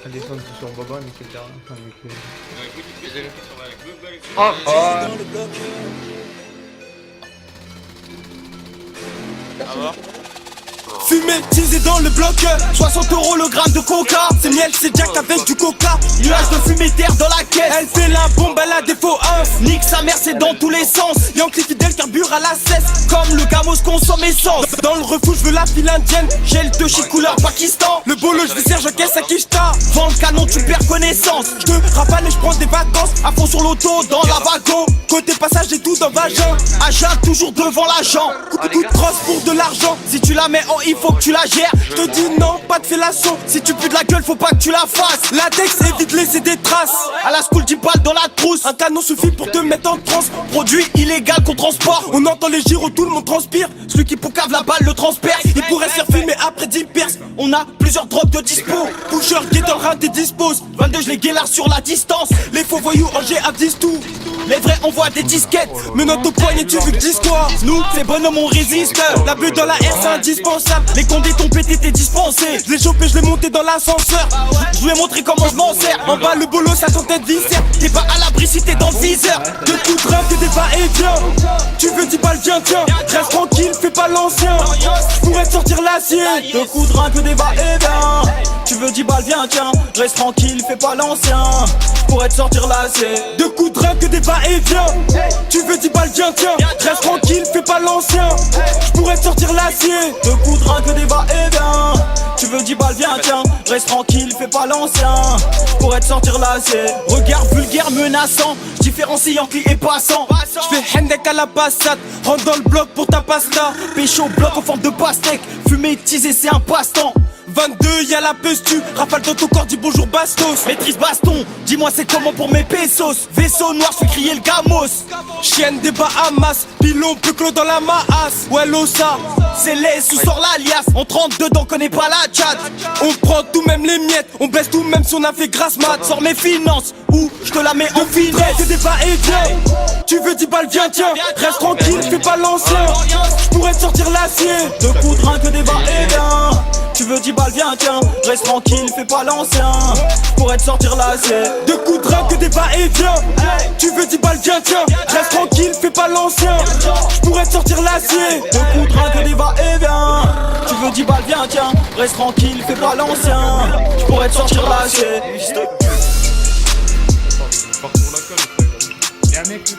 Elle descend sur Baba, mais c'est derrière. Enfin, Fumé, teasé dans le bloc, 60 € le gramme de coca. C'est miel, c'est Jack avec du coca. Nuage de fumée d'air dans la caisse. Elle fait la bombe, elle a des faux inf. Nique sa mère, c'est dans tous les sens. Yankee fidèle, carbure à la cesse. Comme le gamos consomme essence. Dans le refuge, je veux la file indienne. J'ai le touchy couleur Pakistan. Le bolo, je visère, j'encaisse à Kishta. Vends le canon, tu perds connaissance. Je te rafale et je prends des vacances. À fond sur l'auto, dans la wagon. Côté passage, j'ai tout dans vagin. Agent, toujours devant l'agent. Coup de crosse pour de l'argent. Si tu la mets en il faut que tu la gères. Je te dis non, pas de fellation. Si tu pues de la gueule, faut pas que tu la fasses. Latex évite de laisser des traces. À la school, 10 balles dans la trousse. Un canon suffit pour te mettre en transe. Produit illégal qu'on transporte. On entend les gyros, tout le monde transpire. Celui qui poucave la balle le transperce. Il pourrait se faire fumer après 10 perces. On a plusieurs drogues de dispo. Pusher, guetteur, rat et dispose. 22, je les guélards sur la distance. Les faux voyous en GA disent tout. Les vrais envoient des disquettes. Menottes au poignet, tu veux que dis quoi? Nous, c'est bonhomme, on résiste. La bulle dans la R, c'est indispensable. Les condés t'ont pété, t'es dispensé. Je l'ai chopé, je l'ai monté dans l'ascenseur. Je lui ai montré comment je m'en sers. En bas, le bolo, ça sentait de viscère. T'es pas à l'abri si t'es dans le viseur. De tout drame, que des va-et-vient. Tu veux 10 balles, viens, tiens. Reste tranquille, fais pas l'ancien. Je pourrais te sortir l'acier. De coups de rein, que des va-et-vient. Tu veux 10 balles, viens, tiens. Reste tranquille, fais pas l'ancien. Je pourrais te sortir l'acier. De coups de rein, que des va-et-vient. Tu veux 10 balles, viens, tiens. Reste tranquille, fais pas l'ancien. Je pourrais te sortir l'acier. De coups de rein, que des va-et-vient. Tu veux 10 balles, viens, tiens. Reste tranquille, fais pas l'ancien. Je pourrais te sortir l'acier. Regard vulgaire, menaçant. Différencie Yankee et passant. J'fais Hendek à la passade. Rentre dans le bloc pour ta pasta. Pécho bloc en forme de pastèque. Fumer, teaser, c'est un passe-temps. 22, y'a la pestu. Rafale dans ton corps, dis bonjour Bastos. Maîtrise baston, dis-moi c'est comment pour mes pesos. Vaisseau noir, j'fais crier le gamos. Chienne des Bahamas, pilon plus clos dans la maasse. Ouais l'ossa, c'est les sous sort l'alias. On trempe dedans, connaît pas la chat. On prend tout même les miettes, on baisse tout même si on a fait grasse mat. Sors mes finances, ou je te la mets en finesse. C'est des va-et-vient. Tu veux 10 balles, viens tiens. Reste tranquille, fais pas l'ancien. Je pourrais te sortir l'acier. De coups de rein que des va-et-vient. Tu veux 10 balles, viens, tiens. Reste tranquille, fais pas l'ancien. Pour être sortir l'acier. De coups de rein que des va-et-vient. Tu veux 10 balles, viens, tiens. Reste tranquille, fais pas l'ancien. J'pourrais te sortir l'acier. De coups de rein que des va-et-vient. Tu veux 10 balles, viens, tiens. Reste tranquille, fais pas l'ancien. J'pourrais te sortir l'acier. Partout la colle, frère. Y'a un mec qui